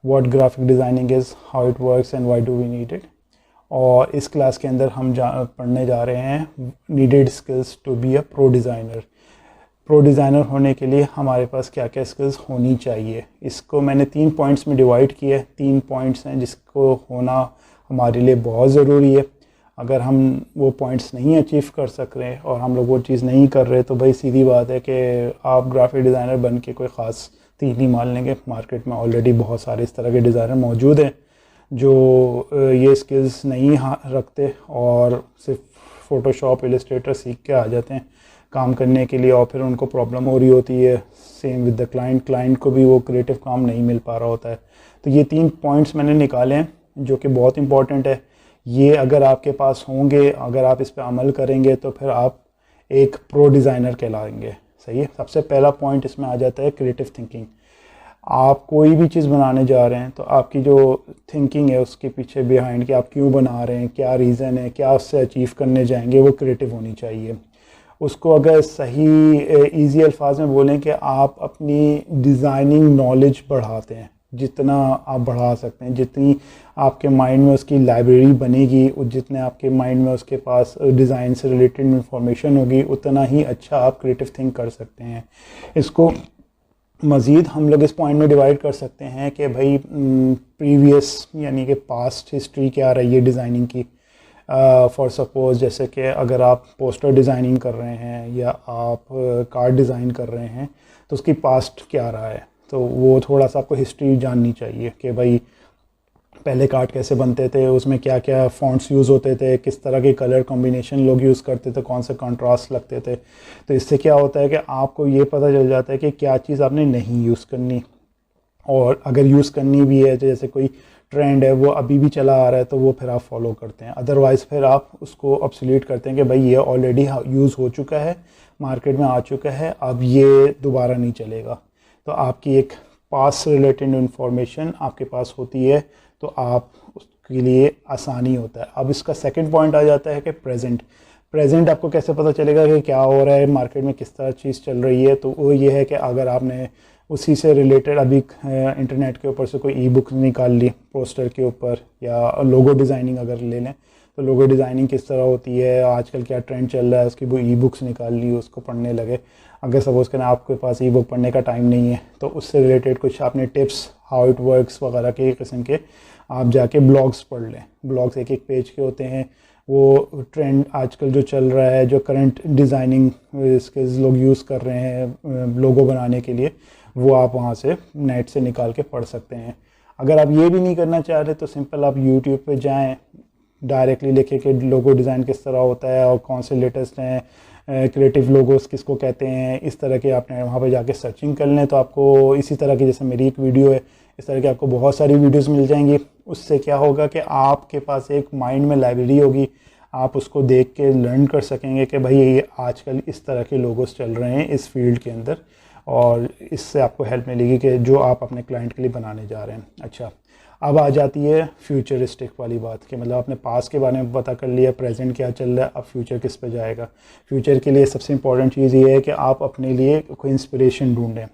What graphic designing is, how it works and why do we need it. और इस class के अंदर हम पढ़ने जा रहे हैं needed skills to be a pro designer. Pro designer होने के लिए हमारे पास क्या क्या स्किल्स होनी चाहिए, इसको मैंने 3 पॉइंट्स में डिवाइड किया है। 3 पॉइंट्स हैं जिसको होना हमारे लिए बहुत ज़रूरी है। अगर हम वो पॉइंट्स नहीं अचीव कर सक रहे और हम लोग वो चीज़ नहीं कर रहे तो भाई सीधी बात है कि आप ग्राफिक डिज़ाइनर बन के कोई ख़ास तीर नहीं मार लेंगे। मार्केट में ऑलरेडी बहुत सारे इस तरह के डिज़ाइनर मौजूद हैं जो ये स्किल्स नहीं रखते और सिर्फ फ़ोटोशॉप इलस्ट्रेटर सीख के आ जाते हैं काम करने के लिए, और फिर उनको प्रॉब्लम हो रही होती है। सेम विद द क्लाइंट को भी वो क्रिएटिव काम नहीं मिल पा रहा होता है। तो ये 3 पॉइंट्स मैंने निकाले हैं जो कि बहुत इंपॉर्टेंट है। ये अगर आपके पास होंगे, अगर आप इस पर अमल करेंगे तो फिर आप एक प्रो डिज़ाइनर कहलाएंगे। सही है। सबसे पहला पॉइंट इसमें आ जाता है क्रिएटिव थिंकिंग। आप कोई भी चीज़ बनाने जा रहे हैं तो आपकी जो थिंकिंग है उसके पीछे बिहाइंड कि आप क्यों बना रहे हैं, क्या रीज़न है, क्या उससे अचीव करने जाएंगे, वो क्रिएटिव होनी चाहिए। उसको अगर सही इजी अल्फाज में बोलें कि आप अपनी डिज़ाइनिंग नॉलेज बढ़ाते हैं, जितना आप बढ़ा सकते हैं, जितनी आपके माइंड में उसकी लाइब्रेरी बनेगी, जितने आपके माइंड में उसके पास डिज़ाइन से रिलेटेड इंफॉर्मेशन होगी, उतना ही अच्छा आप क्रिएटिव थिंक कर सकते हैं। इसको मज़ीद हम लोग इस पॉइंट में डिवाइड कर सकते हैं कि भाई प्रीवियस यानी कि पास्ट हिस्ट्री क्या रही है डिज़ाइनिंग की। फॉर सपोज़ जैसे कि अगर आप पोस्टर डिज़ाइनिंग कर रहे हैं या आप कार्ड डिज़ाइन कर रहे हैं तो उसकी पास्ट क्या रहा है, तो वो थोड़ा सा आपको हिस्ट्री जाननी चाहिए कि भाई पहले कार्ड कैसे बनते थे, उसमें क्या क्या फ़ॉन्ट्स यूज़ होते थे, किस तरह के कलर कॉम्बिनेशन लोग यूज़ करते थे, कौन से कंट्रास्ट लगते थे। तो इससे क्या होता है कि आपको ये पता चल जाता है कि क्या चीज़ आपने नहीं यूज़ करनी, और अगर यूज़ करनी भी है तो जैसे कोई ट्रेंड है वो अभी भी चला आ रहा है तो वो फिर आप फॉलो करते हैं। अदरवाइज़ फिर आप उसको ऑब्सोलीट करते हैं कि भाई ये ऑलरेडी यूज़ हो चुका है, मार्केट में आ चुका है, अब ये दोबारा नहीं चलेगा। तो आपकी एक पास से रिलेटेड इंफॉर्मेशन आपके पास होती है तो आप उसके लिए आसानी होता है। अब इसका सेकंड पॉइंट आ जाता है कि प्रेजेंट आपको कैसे पता चलेगा कि क्या हो रहा है मार्केट में, किस तरह चीज़ चल रही है। तो वो ये है कि अगर आपने उसी से रिलेटेड अभी इंटरनेट के ऊपर से कोई ई बुक निकाल ली पोस्टर के ऊपर, या लोगो डिज़ाइनिंग अगर ले लें तो लोगो डिज़ाइनिंग किस तरह होती है, आजकल क्या ट्रेंड चल रहा है, उसकी वो ई बुक्स निकाल ली, उसको पढ़ने लगे। अगर सपोज़ करें आपके पास ई बुक पढ़ने का टाइम नहीं है तो उससे रिलेटेड कुछ आपने टिप्स, हाउ इट वर्क्स वगैरह के किस्म के आप जाके ब्लॉग्स पढ़ लें। ब्लॉग्स एक पेज के होते हैं, वो ट्रेंड आजकल जो चल रहा है, जो करंट डिज़ाइनिंग स्किल्स लोग यूज़ कर रहे हैं लोगो बनाने के लिए, वो आप वहाँ से नेट से निकाल के पढ़ सकते हैं। अगर आप ये भी नहीं करना चाह रहे तो सिंपल आप यूट्यूब पे जाएं, डायरेक्टली लिखे कि लोगो डिज़ाइन किस तरह होता है और कौन से लेटेस्ट हैं, क्रिएटिव लोगोस किसको कहते हैं, इस तरह के आपने वहाँ पे जाके सर्चिंग कर लें तो आपको इसी तरह की, जैसे मेरी एक वीडियो है, इस तरह की आपको बहुत सारी वीडियोस मिल जाएंगी। उससे क्या होगा कि आपके पास एक माइंड में लाइब्रेरी होगी, आप उसको देख के लर्न कर सकेंगे कि भाई ये आजकल इस तरह के लोगोस चल रहे हैं इस फील्ड के अंदर, और इससे आपको हेल्प मिलेगी कि जो आप अपने क्लाइंट के लिए बनाने जा रहे हैं। अच्छा, अब आ जाती है फ्यूचरिस्टिक वाली बात कि मतलब आपने पास्ट के बारे में पता कर लिया, प्रेजेंट क्या चल रहा है, अब फ्यूचर किस पे जाएगा। फ्यूचर के लिए सबसे इंपॉर्टेंट चीज़ ये है कि आप अपने लिए कोई इंस्पिरेशन ढूंढें।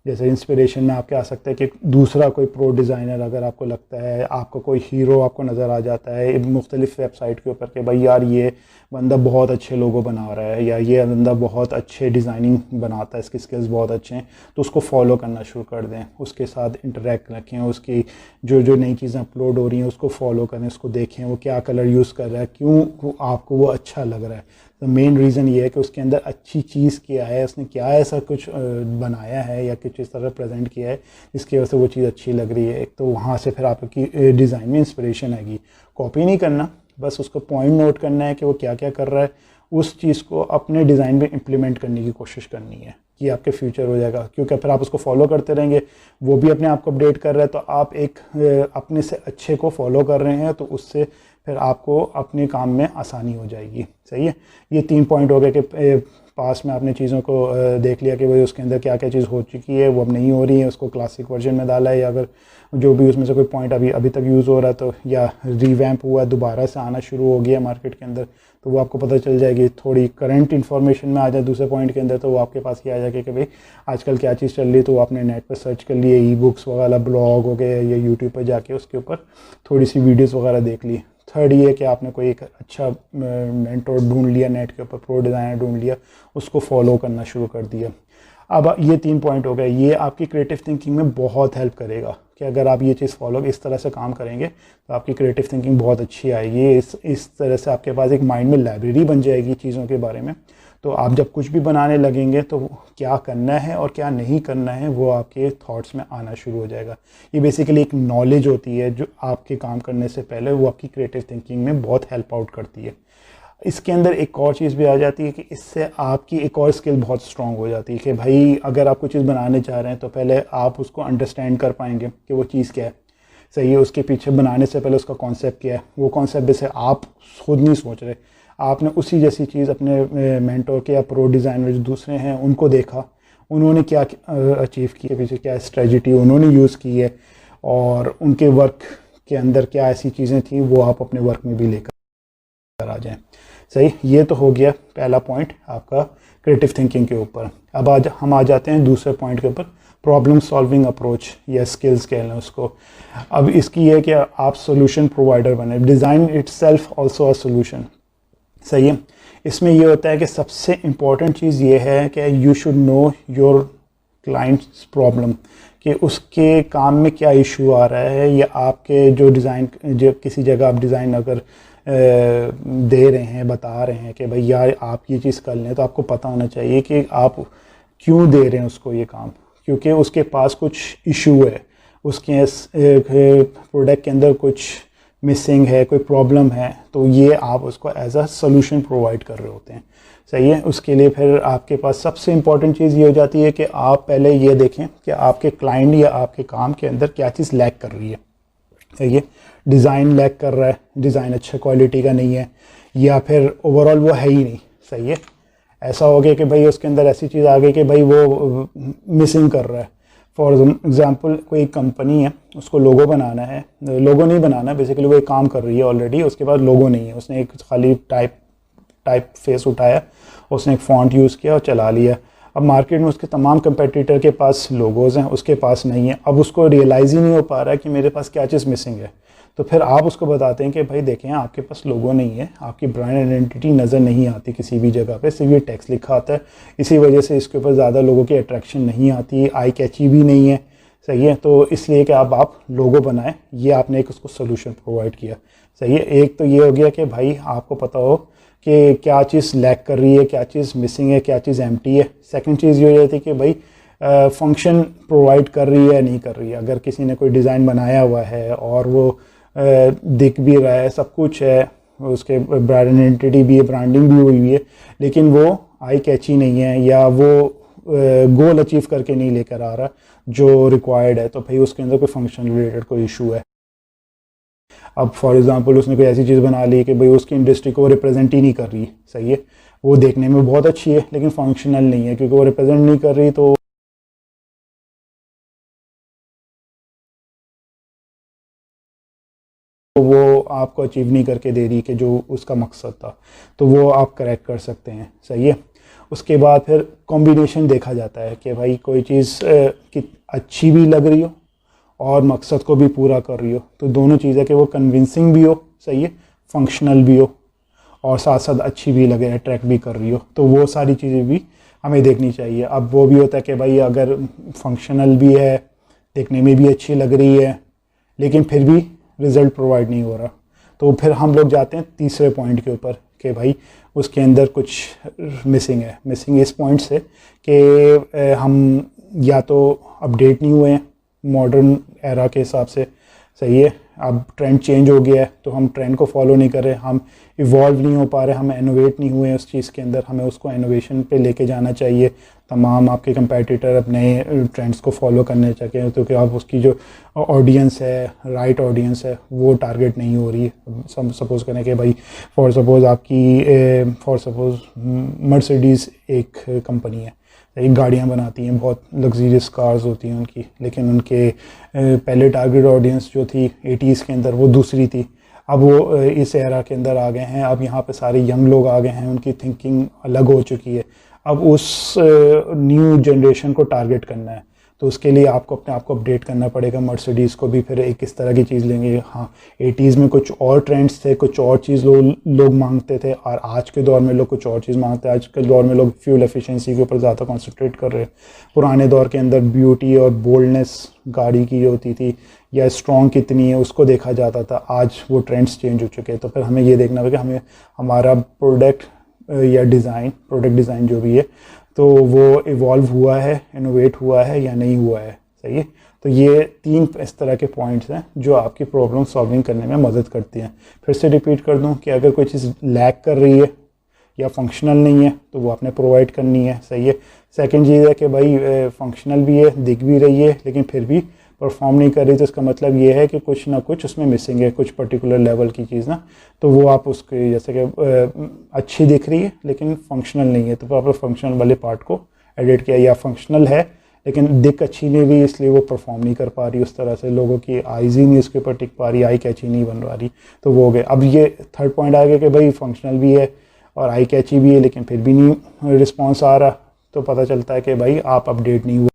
जैसे इंस्पिरेशन में आपके आ सकता है कि दूसरा कोई प्रो डिज़ाइनर, अगर आपको लगता है आपको कोई हीरो आपको नज़र आ जाता है मुख्तलिफ वेबसाइट के ऊपर कि भाई यार ये बंदा बहुत अच्छे लोगो बना रहा है या ये बंदा बहुत अच्छे डिज़ाइनिंग बनाता है, इसके स्किल्स बहुत अच्छे हैं, तो उसको फॉलो करना शुरू कर दें, उसके साथ इंटरेक्ट रखें, उसकी जो नई चीज़ें अपलोड हो रही हैं उसको फॉलो करें, उसको देखें वो क्या कलर यूज़ कर रहा है, क्यों आपको वो अच्छा लग रहा है। तो मेन रीज़न ये है कि उसके अंदर अच्छी चीज़ क्या है, उसने क्या ऐसा कुछ बनाया है या कुछ इस तरह प्रेजेंट किया है जिसकी वजह से वो चीज़ अच्छी लग रही है। एक तो वहाँ से फिर आपकी डिज़ाइन में इंस्पिरेशन आएगी। कॉपी नहीं करना, बस उसको पॉइंट नोट करना है कि वो क्या क्या कर रहा है, उस चीज़ को अपने डिज़ाइन में इम्प्लीमेंट करने की कोशिश करनी है कि आपके फ्यूचर हो जाएगा। क्योंकि फिर आप उसको फॉलो करते रहेंगे, वो भी अपने आप को अपडेट कर रहा है, तो आप एक अपने से अच्छे को फॉलो कर रहे हैं, तो उससे फिर आपको अपने काम में आसानी हो जाएगी। सही है। ये 3 पॉइंट हो गए कि पास में आपने चीज़ों को देख लिया कि भाई उसके अंदर क्या क्या चीज़ हो चुकी है, वो अब नहीं हो रही है, उसको क्लासिक वर्जन में डाला है, या अगर जो भी उसमें से कोई पॉइंट अभी तक यूज़ हो रहा है तो, या रीवैम्प हुआ दोबारा से आना शुरू हो गया मार्केट के अंदर, तो वो आपको पता चल जाएगी। थोड़ी करंट इन्फॉर्मेशन में आ जाए दूसरे पॉइंट के अंदर, तो वो आपके पास ही आ जाएगी कि भाई आजकल क्या चीज़ चल रही है, तो वो आपने नेट पर सर्च कर लिए, ई बुक्स वगैरह ब्लॉग हो गए, या यूट्यूब पर जाके उसके ऊपर थोड़ी सी वीडियोज़ वगैरह देख ली। थर्ड ये कि आपने कोई एक अच्छा मेंटोर ढूंढ लिया नेट के ऊपर, प्रो डिज़ाइनर ढूंढ लिया, उसको फॉलो करना शुरू कर दिया। अब ये 3 पॉइंट हो गए, ये आपकी क्रिएटिव थिंकिंग में बहुत हेल्प करेगा कि अगर आप ये चीज़ फॉलो इस तरह से काम करेंगे तो आपकी क्रिएटिव थिंकिंग बहुत अच्छी आएगी। इस तरह से आपके पास एक माइंड में लाइब्रेरी बन जाएगी चीज़ों के बारे में। तो आप जब कुछ भी बनाने लगेंगे तो क्या करना है और क्या नहीं करना है वो आपके थॉट्स में आना शुरू हो जाएगा। ये बेसिकली एक नॉलेज होती है जो आपके काम करने से पहले वो आपकी क्रिएटिव थिंकिंग में बहुत हेल्प आउट करती है। इसके अंदर एक और चीज़ भी आ जाती है कि इससे आपकी एक और स्किल बहुत स्ट्रांग हो जाती है कि भाई अगर आप कुछ चीज़ बनाने चाह रहे हैं तो पहले आप उसको अंडरस्टैंड कर पाएंगे कि वो चीज़ क्या है, सही है। उसके पीछे बनाने से पहले उसका कॉन्सेप्ट क्या है, वो कॉन्सेप्ट जैसे आप खुद नहीं सोच रहे, आपने उसी जैसी चीज़ अपने मेंटोर के या प्रो डिज़ाइनर जो दूसरे हैं उनको देखा, उन्होंने क्या अचीव किया, पीछे क्या स्ट्रेटजी उन्होंने यूज़ की है, और उनके वर्क के अंदर क्या ऐसी चीज़ें थी वो आप अपने वर्क में भी लेकर आ जाएं। सही, ये तो हो गया पहला पॉइंट आपका क्रिएटिव थिंकिंग के ऊपर। अब आज हम आ जाते हैं दूसरे पॉइंट के ऊपर, प्रॉब्लम सॉल्विंग अप्रोच या स्किल्स कह लें उसको। अब इसकी ये है कि आप सोल्यूशन प्रोवाइडर बने, design itself also a solution. सही है, इसमें ये होता है कि सबसे इम्पॉर्टेंट चीज़ ये है कि you should know your clients problem, कि उसके काम में क्या इशू आ रहा है, या आपके जो डिज़ाइन, जो किसी जगह आप डिज़ाइन अगर दे रहे हैं, बता रहे हैं कि भाई यार आप ये चीज़ कर लें, तो आपको पता होना चाहिए कि आप क्यों दे रहे हैं उसको ये काम, क्योंकि उसके पास कुछ इशू है, उसके प्रोडक्ट के अंदर कुछ मिसिंग है, कोई प्रॉब्लम है, तो ये आप उसको एज अ सोल्यूशन प्रोवाइड कर रहे होते हैं। सही है, उसके लिए फिर आपके पास सबसे इम्पॉर्टेंट चीज़ ये हो जाती है कि आप पहले ये देखें कि आपके क्लाइंट या आपके काम के अंदर क्या चीज़ लैक कर रही है। सही है, डिज़ाइन लैक कर रहा है, डिज़ाइन अच्छा क्वालिटी का नहीं है, या फिर ओवरऑल वो है ही नहीं। सही है, ऐसा हो गया कि भाई उसके अंदर ऐसी चीज़ आ गई कि भाई वो मिसिंग कर रहा है। फॉर एग्ज़ाम्पल कोई कंपनी है, उसको लोगो बनाना है, लोगो नहीं बनाना, बेसिकली वो एक काम कर रही है ऑलरेडी, उसके बाद लोगो नहीं है, उसने एक खाली टाइप फेस उठाया, उसने एक फॉन्ट यूज़ किया और चला लिया। अब मार्केट में उसके तमाम कंपेटिटर के पास लोगोज़ हैं, उसके पास नहीं है। अब उसको रियलाइज़ ही नहीं हो पा रहा है कि मेरे पास क्या चीज़ मिसिंग है। तो फिर आप उसको बताते हैं कि भाई देखें आपके पास लोगो नहीं है, आपकी ब्रांड आइडेंटिटी नज़र नहीं आती किसी भी जगह पे, सिर्फ ये टेक्स्ट लिखा आता है, इसी वजह से इसके ऊपर ज़्यादा लोगों की अट्रैक्शन नहीं आती, आई कैची भी नहीं है। सही है, तो इसलिए कि आप लोगो बनाएं, ये आपने एक उसको सोल्यूशन प्रोवाइड किया। सही है, एक तो ये हो गया कि भाई आपको पता हो कि क्या चीज़ लैक कर रही है, क्या चीज़ मिसिंग है, क्या चीज़ एम्प्टी है। सेकंड चीज़ ये हो जाती है कि भाई फंक्शन प्रोवाइड कर रही है या नहीं कर रही है। अगर किसी ने कोई डिज़ाइन बनाया हुआ है और वो दिख भी रहा है, सब कुछ है, उसके ब्रांड आइडेंटिटी भी है, ब्रांडिंग भी हुई है, लेकिन वो आई कैची नहीं है, या वो गोल अचीव करके नहीं लेकर आ रहा जो रिक्वायर्ड है, तो भाई उसके अंदर कोई फंक्शन रिलेटेड कोई इशू है। अब फॉर एग्जांपल उसने कोई ऐसी चीज़ बना ली कि भाई उसकी इंडस्ट्री को वो रिप्रेजेंट ही नहीं कर रही। सही है, वो देखने में बहुत अच्छी है लेकिन फंक्शनल नहीं है, क्योंकि वो रिप्रेजेंट नहीं कर रही, तो वो आपको अचीव नहीं करके दे रही कि जो उसका मकसद था, तो वो आप करेक्ट कर सकते हैं। सही है, उसके बाद फिर कॉम्बिनेशन देखा जाता है कि भाई कोई चीज़ कि अच्छी भी लग रही हो और मकसद को भी पूरा कर रही हो, तो दोनों चीज़ें कि वो कन्विंसिंग भी हो, सही है, फंक्शनल भी हो, और साथ साथ अच्छी भी लगे, अट्रैक्ट भी कर रही हो, तो वो सारी चीज़ें भी हमें देखनी चाहिए। अब वो भी होता है कि भाई अगर फंक्शनल भी है, देखने में भी अच्छी लग रही है, लेकिन फिर भी रिज़ल्ट प्रोवाइड नहीं हो रहा, तो फिर हम लोग जाते हैं तीसरे पॉइंट के ऊपर कि भाई उसके अंदर कुछ मिसिंग है। मिसिंग इस पॉइंट से कि हम या तो अपडेट नहीं हुए हैं मॉडर्न एरा के हिसाब से, सही है। अब ट्रेंड चेंज हो गया है तो हम ट्रेंड को फॉलो नहीं कर रहे, हम इवॉल्व नहीं हो पा रहे, हम इनोवेट नहीं हुए उस चीज़ के अंदर। हमें उसको इनोवेशन पे लेके जाना चाहिए। तमाम आपके कंपेटिटर अपने ट्रेंड्स को फॉलो करने चाहिए, क्योंकि आप उसकी जो ऑडियंस है, राइट ऑडियंस है, वो टारगेट नहीं हो रही है। सपोज़ करें कि भाई फॉर सपोज़ आपकी फॉर सपोज़ मर्सिडीज़ एक कंपनी है, एक गाड़ियाँ बनाती हैं, बहुत लग्जरियस कार्स होती हैं उनकी, लेकिन उनके पहले टारगेट ऑडियंस जो थी 80s के अंदर वो दूसरी थी। अब वो इस एरा के अंदर आ गए हैं, अब यहाँ पे सारे यंग लोग आ गए हैं, उनकी थिंकिंग अलग हो चुकी है। अब उस न्यू जनरेशन को टारगेट करना है, तो उसके लिए आपको अपने आप को अपडेट करना पड़ेगा। मर्सिडीज़ को भी फिर एक किस तरह की चीज़ लेंगे। हाँ, 80s में कुछ और ट्रेंड्स थे, कुछ और चीज़ लोग मांगते थे, और आज के दौर में लोग कुछ और चीज़ मांगते हैं। आज के दौर में लोग फ्यूल एफिशिएंसी के ऊपर ज़्यादा कॉन्सेंट्रेट कर रहे हैं। पुराने दौर के अंदर ब्यूटी और बोल्डनेस गाड़ी की होती थी, या स्ट्रॉन्ग कितनी है उसको देखा जाता था। आज वो ट्रेंड्स चेंज हो चुके हैं, तो फिर हमें ये देखना होगा कि हमें हमारा प्रोडक्ट डिज़ाइन जो भी है, तो वो इवॉल्व हुआ है, इनोवेट हुआ है या नहीं हुआ है। सही है। तो ये 3 इस तरह के पॉइंट्स हैं जो आपकी प्रॉब्लम सॉल्विंग करने में मदद करती हैं। फिर से रिपीट कर दूं कि अगर कोई चीज़ लैग कर रही है या फंक्शनल नहीं है तो वो आपने प्रोवाइड करनी है। सही है। सेकंड चीज़ है कि भाई फंक्शनल भी है, दिख भी रही है, लेकिन फिर भी परफॉर्म नहीं कर रही, तो इसका मतलब ये है कि कुछ ना कुछ उसमें मिसिंग है, कुछ पर्टिकुलर लेवल की चीज़ ना। तो वो आप उसके जैसे कि अच्छी दिख रही है लेकिन फंक्शनल नहीं है, तो आपने फंक्शनल वाले पार्ट को एडिट किया, या फंक्शनल है लेकिन दिख अच्छी नहीं रही इसलिए वो परफॉर्म नहीं कर पा रही उस तरह से, लोगों की आईज ही नहीं उसके ऊपर टिक पा रही, आई कैची नहीं बन रही, तो वो हो गए। अब ये थर्ड पॉइंट आ गया कि भाई फंक्शनल भी है और आई कैची भी है लेकिन फिर भी नहीं रिस्पॉन्स आ रहा, तो पता चलता है कि भाई आप अपडेट नहीं हुए,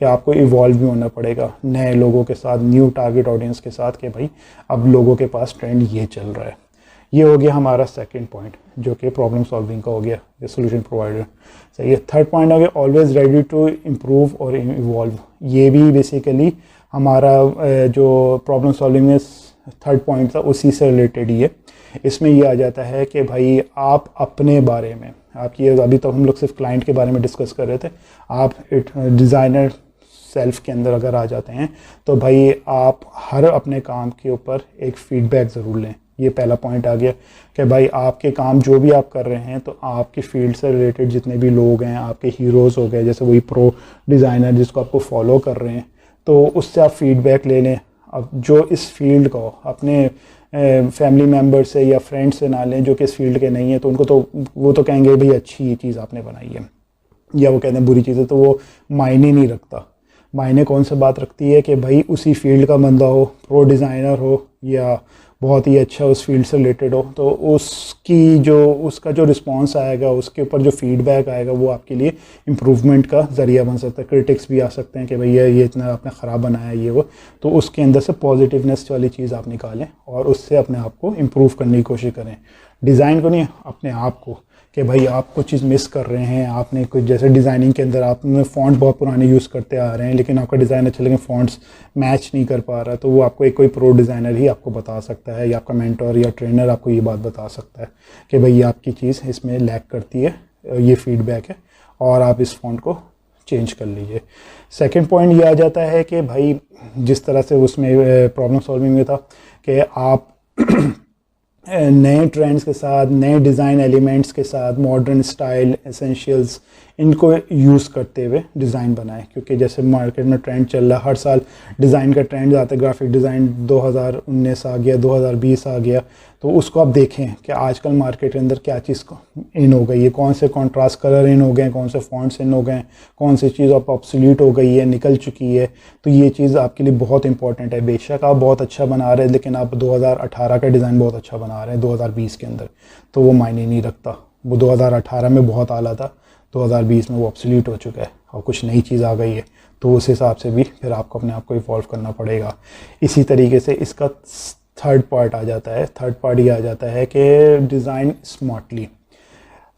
या आपको इवॉल्व भी होना पड़ेगा नए लोगों के साथ, न्यू टारगेट ऑडियंस के साथ, कि भाई अब लोगों के पास ट्रेंड ये चल रहा है। ये हो गया हमारा सेकंड पॉइंट जो कि प्रॉब्लम सॉल्विंग का हो गया, ये सोल्यूशन प्रोवाइडर। सही है। थर्ड पॉइंट हो गया ऑलवेज रेडी टू इम्प्रूव और इवॉल्व। ये भी बेसिकली हमारा जो प्रॉब्लम सॉल्विंग में थर्ड पॉइंट था उसी से रिलेटेड ही है। इसमें ये आ जाता है कि भाई आप अपने बारे में, आपकी अभी तो हम लोग सिर्फ क्लाइंट के बारे में डिस्कस कर रहे थे, आप डिज़ाइनर सेल्फ के अंदर अगर आ जाते हैं तो भाई आप हर अपने काम के ऊपर एक फीडबैक ज़रूर लें। ये पहला पॉइंट आ गया कि भाई आपके काम जो भी आप कर रहे हैं, तो आपकी फील्ड से रिलेटेड जितने भी लोग हैं, आपके हीरोज़ हो गए, जैसे वही प्रो डिज़ाइनर जिसको आपको फॉलो कर रहे हैं, तो उससे आप फीडबैक ले लें। अब जो इस फील्ड को अपने फैमिली मेम्बर से या फ्रेंड से ना लें जो कि इस फील्ड के नहीं है, तो उनको तो वो तो कहेंगे भाई अच्छी चीज़ आपने बनाई है, या वो कहते हैं बुरी चीज़ है, तो वो मायने नहीं रखता। मायने कौन सा बात रखती है कि भाई उसी फील्ड का बंदा हो, प्रो डिज़ाइनर हो या बहुत ही अच्छा उस फील्ड से रिलेटेड हो, तो उसका जो रिस्पांस आएगा, उसके ऊपर जो फीडबैक आएगा, वो आपके लिए इम्प्रूवमेंट का ज़रिया बन सकता है। क्रिटिक्स भी आ सकते हैं कि भैया ये इतना आपने ख़राब बनाया ये वो, तो उसके अंदर से पॉजिटिवनेस वाली चीज़ आप निकालें और उससे अपने आप को इम्प्रूव करने की कोशिश करें। डिज़ाइन को नहीं, अपने आप को, कि भाई आप कुछ चीज़ मिस कर रहे हैं। आपने कुछ जैसे डिज़ाइनिंग के अंदर आपने फ़ॉन्ट बहुत पुराने यूज़ करते आ रहे हैं, लेकिन आपका डिज़ाइन अच्छा लेकिन फ़ॉन्ट्स मैच नहीं कर पा रहा, तो वो आपको एक कोई प्रो डिज़ाइनर ही आपको बता सकता है, या आपका मेंटर या ट्रेनर आपको ये बात बता सकता है कि भाई आपकी चीज़ इसमें लैग करती है, ये फीडबैक है और आप इस फ़ॉन्ट को चेंज कर लीजिए। सेकेंड पॉइंट ये आ जाता है कि भाई जिस तरह से उसमें प्रॉब्लम सॉल्विंग में था कि आप नए ट्रेंड्स के साथ, नए डिज़ाइन एलिमेंट्स के साथ, मॉडर्न स्टाइल एसेंशियल्स इनको यूज़ करते हुए डिज़ाइन बनाएं, क्योंकि जैसे मार्केट में ट्रेंड चल रहा है, हर साल डिज़ाइन का ट्रेंड आता है। ग्राफिक डिज़ाइन 2019 आ गया, 2020 आ गया, तो उसको आप देखें कि आजकल मार्केट के अंदर क्या चीज़ इन हो गई है, कौन से कॉन्ट्रास्ट कलर इन हो गए, कौन से फॉन्ट्स इन हो गए, कौन सी चीज़ आप ऑब्सोल्यूट हो गई है, निकल चुकी है। तो ये चीज़ आपके लिए बहुत इंपॉर्टेंट है। बेशक आप बहुत अच्छा बना रहे हैं, लेकिन आप 2018 का डिज़ाइन बहुत अच्छा बना रहे हैं 2020 के अंदर, तो वो मायने नहीं रखता। वो 2018 में बहुत आला था, 2020 में वो ऑब्सोल्यूट हो चुका है और कुछ नई चीज़ आ गई है, तो उस हिसाब से भी फिर आपको अपने आप को इवॉल्व करना पड़ेगा। इसी तरीके से इसका थर्ड पार्ट आ जाता है। थर्ड पार्ट ये आ जाता है कि डिज़ाइन स्मार्टली।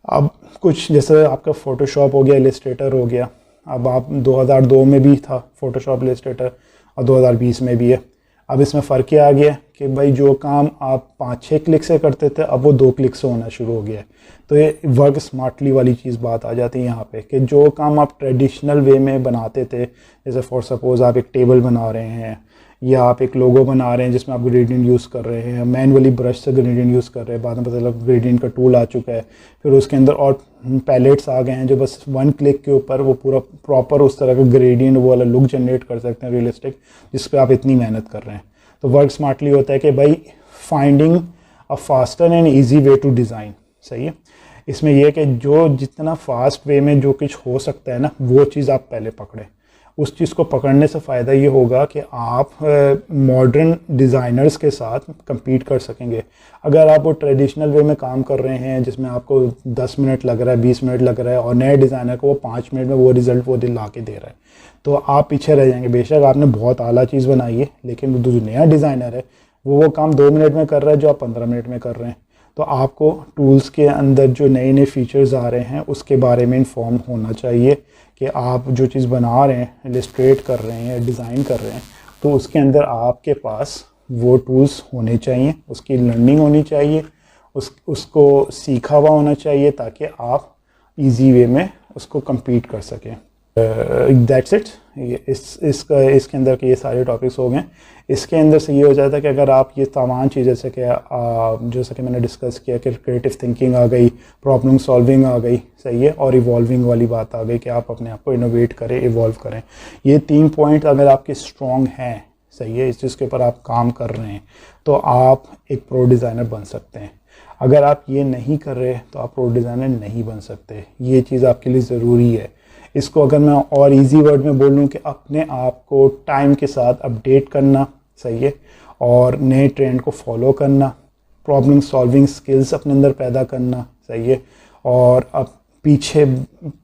अब कुछ जैसे आपका फ़ोटोशॉप हो गया, इलस्ट्रेटर हो गया, अब आप 2002 में भी था फ़ोटोशॉप इलस्ट्रेटर और 2020 में भी है। अब इसमें फ़र्क क्या आ गया कि भाई जो काम आप 5-6 क्लिक से करते थे अब वो 2 क्लिक से होना शुरू हो गया है। तो ये वर्क स्मार्टली वाली चीज़ बात आ जाती है यहाँ पे कि जो काम आप ट्रेडिशनल वे में बनाते थे, जैसे फॉर सपोज़ आप एक टेबल बना रहे हैं या आप एक लोगो बना रहे हैं जिसमें आप ग्रेडियंट यूज़ कर रहे हैं, मैनुअली ब्रश से ग्रेडियंट यूज़ कर रहे हैं, बाद में पता चला ग्रेडियंट का टूल आ चुका है, फिर उसके अंदर और पैलेट्स आ गए हैं जो बस 1 क्लिक के ऊपर वो पूरा प्रॉपर उस तरह का ग्रेडियंट वो वाला लुक जनरेट कर सकते हैं रियलिस्टिक, जिस पे आप इतनी मेहनत कर रहे हैं। तो वर्क स्मार्टली होता है कि भाई finding a faster and easy way to design. सही है। इसमें यह कि जो जितना फास्ट वे में जो कुछ हो सकता है ना वो चीज़ आप पहले पकड़ें। उस चीज़ को पकड़ने से फ़ायदा ये होगा कि आप मॉडर्न डिज़ाइनर्स के साथ compete कर सकेंगे। अगर आप वो ट्रेडिशनल वे में काम कर रहे हैं जिसमें आपको 10 मिनट लग रहा है, 20 मिनट लग रहा है, और नए डिज़ाइनर को वो 5 मिनट में वो रिज़ल्ट वो ला के दे रहा है, तो आप पीछे रह जाएंगे। बेशक आपने बहुत आला चीज़ बनाई है, लेकिन जो नया डिज़ाइनर है वो काम 2 मिनट में कर रहा है जो आप 15 मिनट में कर रहे हैं। तो आपको टूल्स के अंदर जो नए नए फीचर्स आ रहे हैं उसके बारे में इन्फॉर्म होना चाहिए कि आप जो चीज़ बना रहे हैं, इलस्ट्रेट कर रहे हैं, डिज़ाइन कर रहे हैं, तो उसके अंदर आपके पास वो टूल्स होने चाहिए, उसकी लर्निंग होनी चाहिए, उसको सीखा हुआ होना चाहिए ताकि आप इजी वे में उसको compete कर सकें। That's it. इसके अंदर के ये सारे टॉपिक्स हो गए। इसके अंदर से ये हो जाता है कि अगर आप ये तमाम चीज़ जैसे कि मैंने डिस्कस किया कि क्रिएटिव थिंकिंग आ गई, प्रॉब्लम सॉल्विंग आ गई, सही है, और इवॉल्विंग वाली बात आ गई कि आप अपने आप को इनोवेट करें, इवॉल्व करें। ये 3 पॉइंट अगर आपके स्ट्रॉन्ग हैं, सही है, इस चीज़ के ऊपर आप काम कर रहे हैं, तो आप एक प्रो डिज़ाइनर बन सकते हैं। अगर आप ये नहीं कर रहे तो आप प्रो डिज़ाइनर नहीं बन सकते। ये चीज़ आपके लिए ज़रूरी है। इसको अगर मैं और इजी वर्ड में बोलूँ कि अपने आप को टाइम के साथ अपडेट करना, सही है, और नए ट्रेंड को फॉलो करना, प्रॉब्लम सॉल्विंग स्किल्स अपने अंदर पैदा करना, सही है, और अब पीछे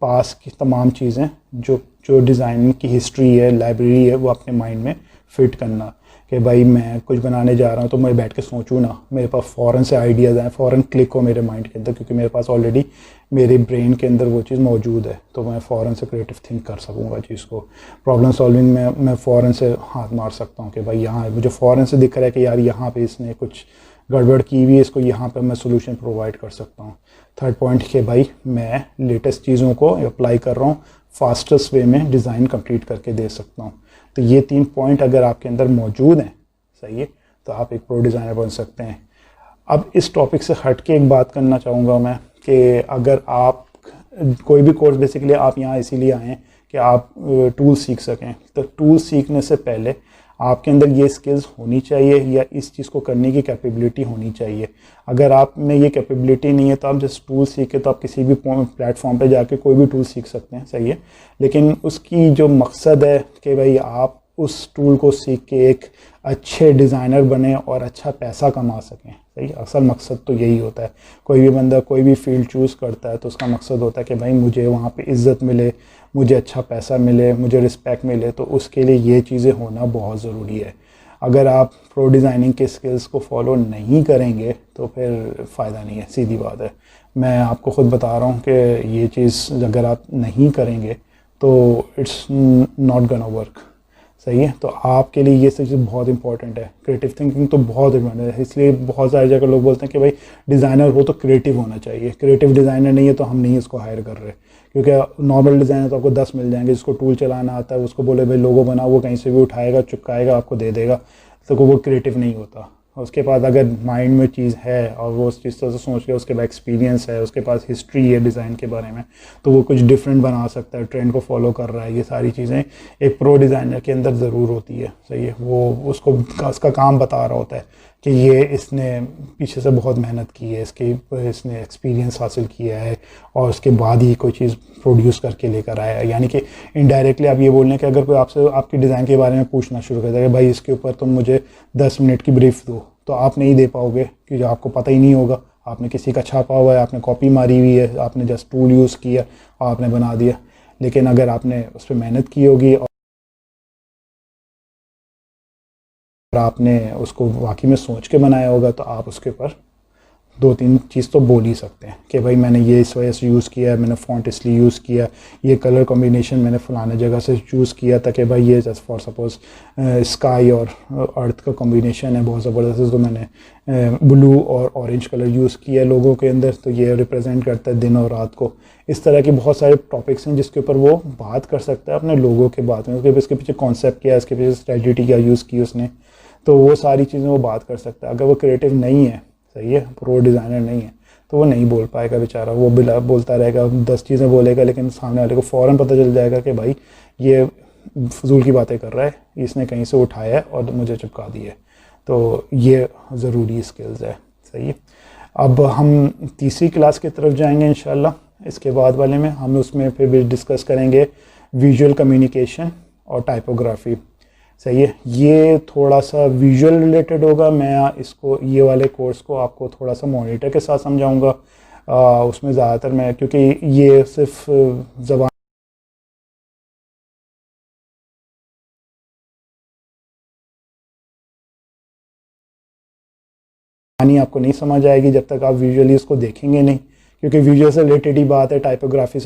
पास की तमाम चीज़ें जो डिज़ाइनिंग की हिस्ट्री है, लाइब्रेरी है, वो अपने माइंड में फिट करना कि भाई मैं कुछ बनाने जा रहा हूँ तो मैं बैठ के सोचूँ ना, मेरे पास फ़ौरन से आइडियाज़ आए, फ़ौरन क्लिक हो मेरे माइंड के अंदर, क्योंकि मेरे पास ऑलरेडी मेरे ब्रेन के अंदर वो चीज़ मौजूद है, तो मैं फ़ौरन से क्रिएटिव थिंक कर सकूँगा चीज़ को। प्रॉब्लम सॉल्विंग में मैं फ़ौरन से हाथ मार सकता हूँ कि भाई यहाँ मुझे फ़ौरन से दिख रहा है कि यार यहाँ पे इसने कुछ गड़बड़ की हुई है, इसको यहाँ पे मैं सोल्यूशन प्रोवाइड कर सकता हूँ। थर्ड पॉइंट कि भाई मैं लेटेस्ट चीज़ों को अप्लाई कर रहा हूँ, फास्टेस्ट वे में डिज़ाइन कंप्लीट करके दे सकता हूँ। तो ये 3 पॉइंट अगर आपके अंदर मौजूद हैं, सही है, तो आप एक प्रो डिज़ाइनर बन सकते हैं। अब इस टॉपिक से हट के एक बात करना चाहूँगा मैं कि अगर आप कोई भी कोर्स, बेसिकली आप यहाँ इसीलिए आए हैं कि आप टूल सीख सकें, तो टूल सीखने से पहले आपके अंदर ये स्किल्स होनी चाहिए या इस चीज़ को करने की कैपेबिलिटी होनी चाहिए। अगर आप में ये कैपेबिलिटी नहीं है तो आप जस्ट टूल सीखे तो आप किसी भी प्लेटफॉर्म पे जाके कोई भी टूल सीख सकते हैं, सही है, लेकिन उसकी जो मकसद है कि भाई आप उस टूल को सीख के एक अच्छे डिज़ाइनर बने और अच्छा पैसा कमा सकें, सही। असल मकसद तो यही होता है। कोई भी बंदा कोई भी फील्ड चूज़ करता है तो उसका मकसद होता है कि भाई मुझे वहाँ पे इज़्ज़त मिले, मुझे अच्छा पैसा मिले, मुझे रिस्पेक्ट मिले, तो उसके लिए ये चीज़ें होना बहुत ज़रूरी है। अगर आप प्रो डिज़ाइनिंग के स्किल्स को फॉलो नहीं करेंगे तो फिर फ़ायदा नहीं है, सीधी बात है। मैं आपको ख़ुद बता रहा हूँ कि ये चीज़ अगर आप नहीं करेंगे तो इट्स नॉट गना वर्क, सही है। तो आपके लिए ये सब चीज़ बहुत इंपॉर्टेंट है। क्रिएटिव थिंकिंग तो बहुत इंपॉर्टेंट है, इसलिए बहुत सारी जगह लोग बोलते हैं कि भाई डिज़ाइनर हो तो क्रिएटिव होना चाहिए, क्रिएटिव डिज़ाइनर नहीं है तो हम नहीं इसको हायर कर रहे, क्योंकि नॉर्मल डिज़ाइनर तो आपको 10 मिल जाएंगे, जिसको टूल चलाना आता है उसको बोले भाई लोगो बनाओ, वो कहीं से भी उठाएगा, चिपकाएगा, आपको दे देगा, तो वो क्रिएटिव नहीं होता। उसके पास अगर माइंड में चीज़ है और वो उस चीज़ से सोच के, उसके पास एक्सपीरियंस है, उसके पास हिस्ट्री है डिज़ाइन के बारे में, तो वो कुछ डिफरेंट बना सकता है, ट्रेंड को फॉलो कर रहा है। ये सारी चीज़ें एक प्रो डिज़ाइनर के अंदर ज़रूर होती है, सही है। वो उसको उसका काम बता रहा होता है कि ये इसने पीछे से बहुत मेहनत की है, इसने एक्सपीरियंस हासिल किया है और उसके बाद ही कोई चीज़ प्रोड्यूस करके लेकर आया है। यानी कि इनडायरेक्टली आप ये बोल रहे हैं कि अगर कोई आपसे आपकी डिज़ाइन के बारे में पूछना शुरू कर देगा कि भाई इसके ऊपर तुम मुझे 10 मिनट की ब्रीफ दो, तो आप नहीं दे पाओगे क्योंकि आपको पता ही नहीं होगा। आपने किसी का छापा हुआ है, आपने कॉपी मारी हुई है, आपने जस्ट टूल यूज़ किया और आपने बना दिया। लेकिन अगर आपने उस पर मेहनत की होगी और आपने उसको वाकई में सोच के बनाया होगा तो आप उसके ऊपर दो तीन चीज़ तो बोल ही सकते हैं कि भाई मैंने ये इस वजह से यूज़ किया है, मैंने फ़ॉन्ट इसलिए यूज़ किया, ये कलर कॉम्बिनेशन मैंने फलाने जगह से चूज़ किया था कि भाई ये जस्ट फॉर सपोज स्काई और अर्थ का कॉम्बिनेशन है बहुत ज़बरदस्त, तो मैंने ब्लू और ऑरेंज कलर यूज़ किया है लोगों के अंदर, तो ये रिप्रेजेंट करता है दिन और रात को। इस तरह के बहुत सारे टॉपिक्स हैं जिसके ऊपर वो बात कर सकता है अपने लोगों के बात में, उसके पीछे कॉन्सेप्ट क्या है, इसके पीछे स्ट्रेटजी क्या यूज़ की उसने, तो वो सारी चीज़ें वो बात कर सकता है। अगर वो क्रिएटिव नहीं है, सही है, प्रो डिज़ाइनर नहीं है, तो वो नहीं बोल पाएगा बेचारा, वो बिला बोलता रहेगा, 10 चीज़ें बोलेगा, लेकिन सामने वाले को फ़ौरन पता चल जाएगा कि भाई ये फजूल की बातें कर रहा है, इसने कहीं से उठाया है और मुझे चिपका दी है। तो ये ज़रूरी स्किल्स है, सही है। अब हम तीसरी क्लास की तरफ जाएंगे इंशाल्लाह, इसके बाद वाले में हम उसमें फिर भी डिस्कस करेंगे विजुअल कम्युनिकेशन और टाइपोग्राफी, सही है। ये थोड़ा सा विजुअल रिलेटेड होगा, मैं इसको ये वाले कोर्स को आपको थोड़ा सा मॉनिटर के साथ समझाऊंगा। उसमें ज़्यादातर मैं, क्योंकि ये सिर्फ ज़बान आपको नहीं समझ आएगी जब तक आप विजुअली इसको देखेंगे नहीं, क्योंकि विजुअल से रिलेटेड ही बात है टाइपोग्राफी से